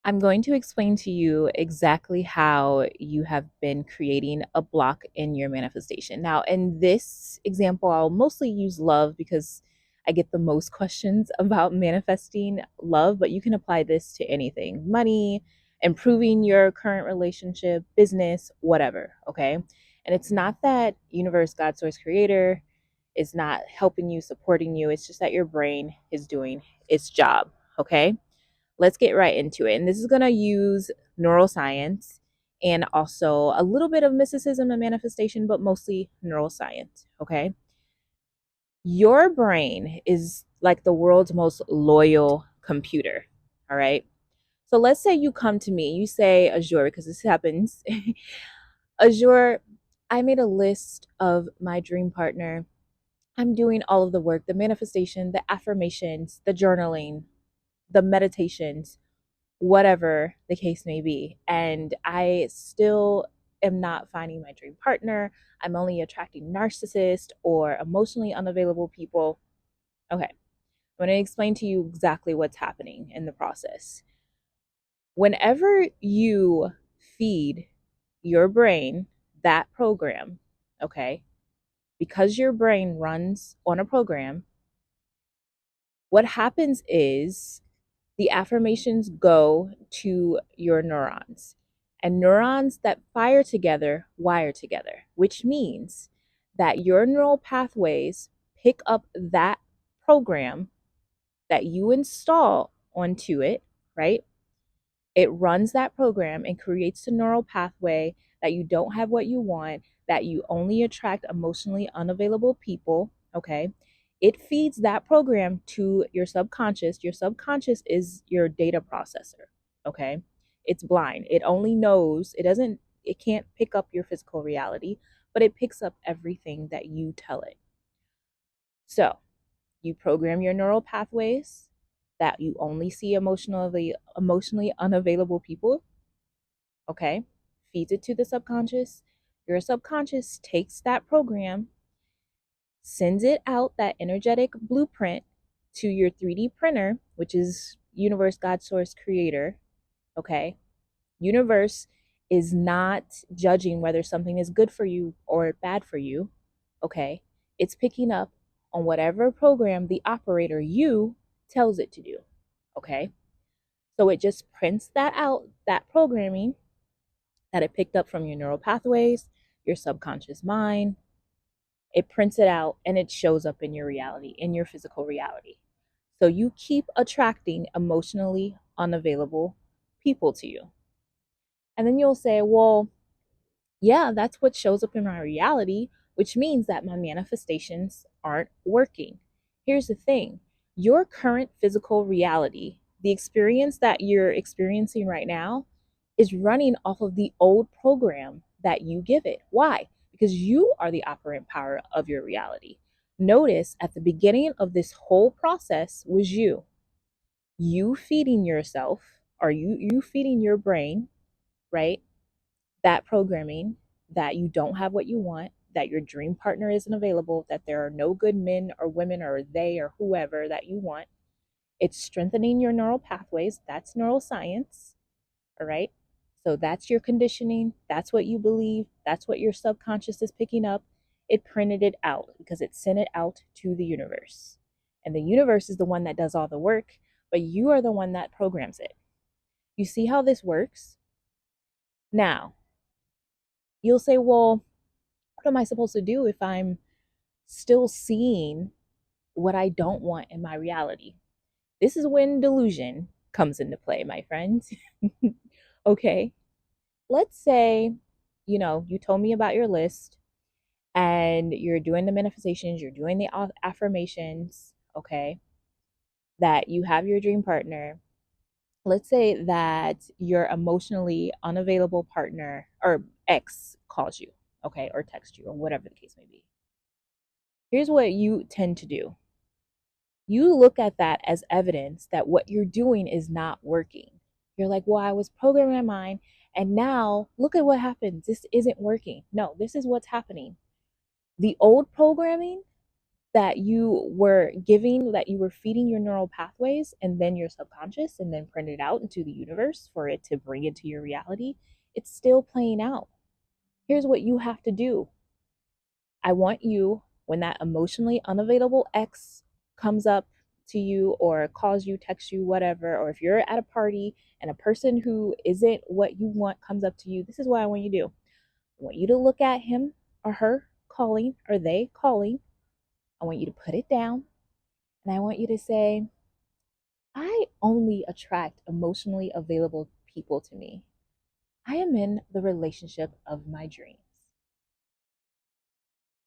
I'm going to explain to you exactly how you have been creating a block in your manifestation. Now, in this example, I'll mostly use love because I get the most questions about manifesting love, but you can apply this to anything: money, improving your current relationship, business, whatever. Okay. And it's not that universe, God, source, creator is not helping you, supporting you. It's just that your brain is doing its job. Okay. Let's get right into it. And this is going to use neuroscience and also a little bit of mysticism and manifestation, but mostly neuroscience. Okay. Your brain is like the world's most loyal computer. All right. So let's say you come to me, you say, Azure, because this happens. Azure, I made a list of my dream partner. I'm doing all of the work, the manifestation, the affirmations, the journaling, the meditations, whatever the case may be. And I still am not finding my dream partner. I'm only attracting narcissists or emotionally unavailable people. Okay, I'm going to explain to you exactly what's happening in the process. Whenever you feed your brain that program, okay, because your brain runs on a program, what happens is the affirmations go to your neurons. And neurons that fire together wire together, which means that your neural pathways pick up that program that you install onto it, right? It runs that program and creates a neural pathway that you don't have what you want, that you only attract emotionally unavailable people, okay? It feeds that program to your subconscious. Your subconscious is your data processor, okay? It's blind. It only knows, it can't pick up your physical reality, but it picks up everything that you tell it. So, you program your neural pathways that you only see emotionally unavailable people, okay? Feeds it to the subconscious. Your subconscious takes that program, sends it out, that energetic blueprint, to your 3D printer, which is universe, God, source, creator, okay? Universe is not judging whether something is good for you or bad for you, okay? It's picking up on whatever program the operator, you, tells it to do, okay? So it just prints that out, that programming that it picked up from your neural pathways, your subconscious mind. It prints it out and it shows up in your reality, in your physical reality. So you keep attracting emotionally unavailable people to you. And then you'll say, well, yeah, that's what shows up in my reality, which means that my manifestations aren't working. Here's the thing: your current physical reality, the experience that you're experiencing right now, is running off of the old program that you give it. Why? Because you are the operant power of your reality. Notice at the beginning of this whole process was you feeding yourself, or you feeding your brain, right? That programming, that you don't have what you want, that your dream partner isn't available, that there are no good men or women or they or whoever that you want. It's strengthening your neural pathways. That's neuroscience. All right. So that's your conditioning. That's what you believe. That's what your subconscious is picking up. It printed it out because it sent it out to the universe. And the universe is the one that does all the work, but you are the one that programs it. You see how this works? Now, you'll say, well, what am I supposed to do if I'm still seeing what I don't want in my reality? This is when delusion comes into play, my friends. Okay. Let's say, you told me about your list and you're doing the manifestations, you're doing the affirmations, okay, that you have your dream partner. Let's say that your emotionally unavailable partner or ex calls you, okay, or texts you, or whatever the case may be. Here's what you tend to do: you look at that as evidence that what you're doing is not working. You're like, well, I was programming my mind, and now look at what happens. This isn't working. No, this is what's happening. The old programming that you were giving, that you were feeding your neural pathways and then your subconscious and then print it out into the universe for it to bring into your reality, it's still playing out. Here's what you have to do. I want you, when that emotionally unavailable ex comes up to you or calls you, texts you, whatever, or if you're at a party and a person who isn't what you want comes up to you, this is what I want you to do. I want you to look at him or her calling, or they calling. I want you to put it down and I want you to say, I only attract emotionally available people to me. I am in the relationship of my dreams.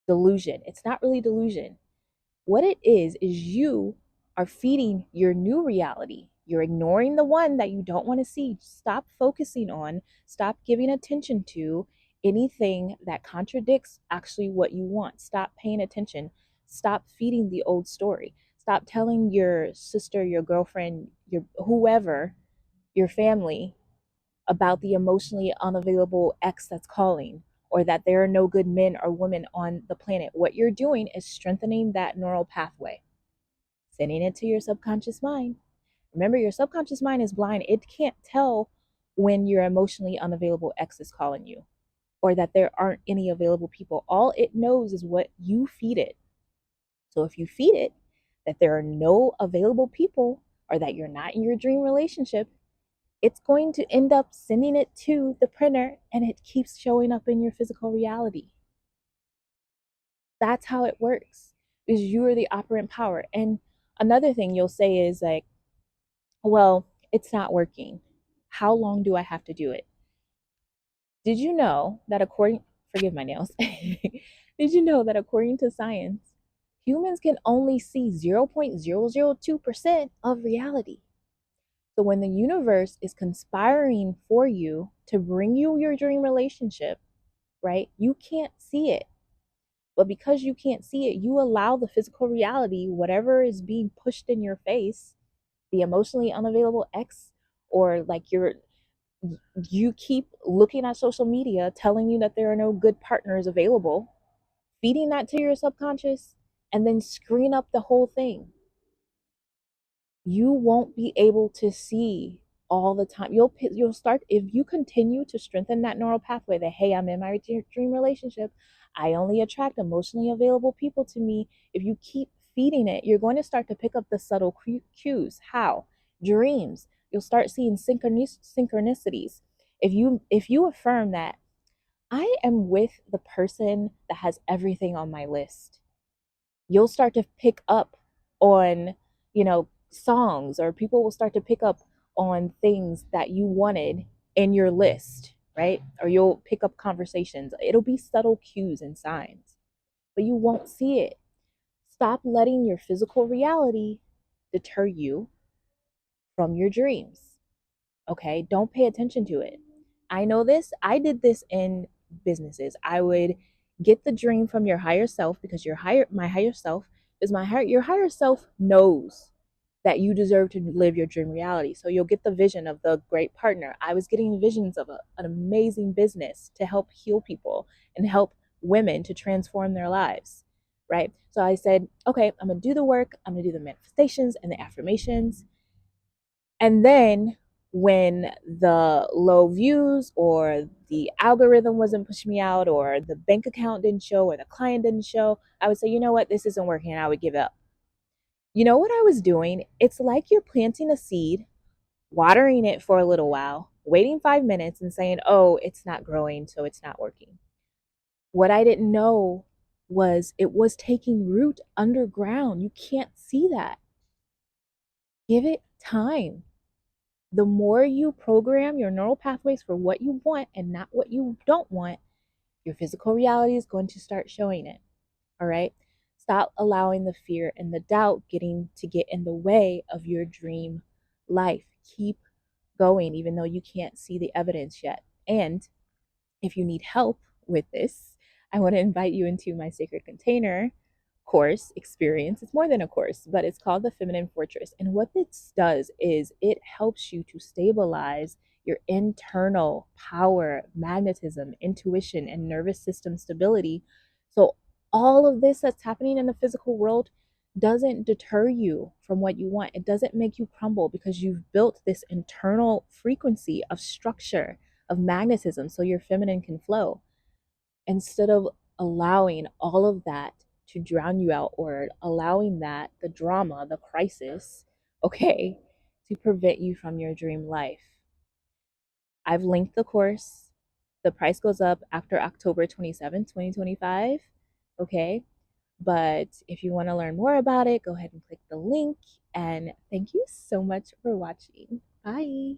Delusion. It's not really delusion. What it is you are feeding your new reality. You're ignoring the one that you don't want to see. Stop focusing on, stop giving attention to anything that contradicts actually what you want. Stop paying attention. Stop feeding the old story. Stop telling your sister, your girlfriend, your whoever, your family about the emotionally unavailable ex that's calling, or that there are no good men or women on the planet. What you're doing is strengthening that neural pathway, sending it to your subconscious mind. Remember, your subconscious mind is blind. It can't tell when your emotionally unavailable ex is calling you or that there aren't any available people. All it knows is what you feed it. So if you feed it that there are no available people or that you're not in your dream relationship, it's going to end up sending it to the printer and it keeps showing up in your physical reality. That's how it works, because you are the operant power. And another thing you'll say is like, well, it's not working. How long do I have to do it? Did you know that forgive my nails, did you know that according to science, humans can only see 0.002% of reality? So when the universe is conspiring for you to bring you your dream relationship, right, you can't see it. But because you can't see it, you allow the physical reality, whatever is being pushed in your face, the emotionally unavailable ex, or like you keep looking at social media telling you that there are no good partners available, feeding that to your subconscious, and then screen up the whole thing. You won't be able to see all the time. You'll start, if you continue to strengthen that neural pathway that, hey, I'm in my dream relationship, I only attract emotionally available people to me. If you keep feeding it, you're going to start to pick up the subtle cues. How? Dreams. You'll start seeing synchronicities. If you affirm that I am with the person that has everything on my list, you'll start to pick up on, songs, or people will start to pick up on things that you wanted in your list, right? Or you'll pick up conversations. It'll be subtle cues and signs, but you won't see it. Stop letting your physical reality deter you from your dreams. Okay? Don't pay attention to it. I know this. I did this in businesses. I would get the dream from your higher self, because my higher self is your higher self knows that you deserve to live your dream reality. So you'll get the vision of the great partner. I was getting visions of an amazing business to help heal people and help women to transform their lives, right? So I said, okay, I'm going to do the work. I'm going to do the manifestations and the affirmations. And then when the low views or the algorithm wasn't pushing me out or the bank account didn't show or the client didn't show, I would say, you know what, this isn't working. And I would give up. You know what I was doing? It's like you're planting a seed, watering it for a little while, waiting 5 minutes and saying, oh, it's not growing, so it's not working. What I didn't know was it was taking root underground. You can't see that. Give it time. The more you program your neural pathways for what you want and not what you don't want, your physical reality is going to start showing it. All right? Stop allowing the fear and the doubt get in the way of your dream life. Keep going, even though you can't see the evidence yet. And if you need help with this, I want to invite you into my sacred container course experience. It's more than a course, but it's called the Feminine Fortress. And what this does is it helps you to stabilize your internal power, magnetism, intuition, and nervous system stability. So all of this that's happening in the physical world doesn't deter you from what you want. It doesn't make you crumble because you've built this internal frequency of structure, of magnetism, so your feminine can flow. Instead of allowing all of that to drown you out, or allowing that, the drama, the crisis, okay, to prevent you from your dream life. I've linked the course. The price goes up after October 27th, 2025. Okay. But if you want to learn more about it, go ahead and click the link. And thank you so much for watching. Bye.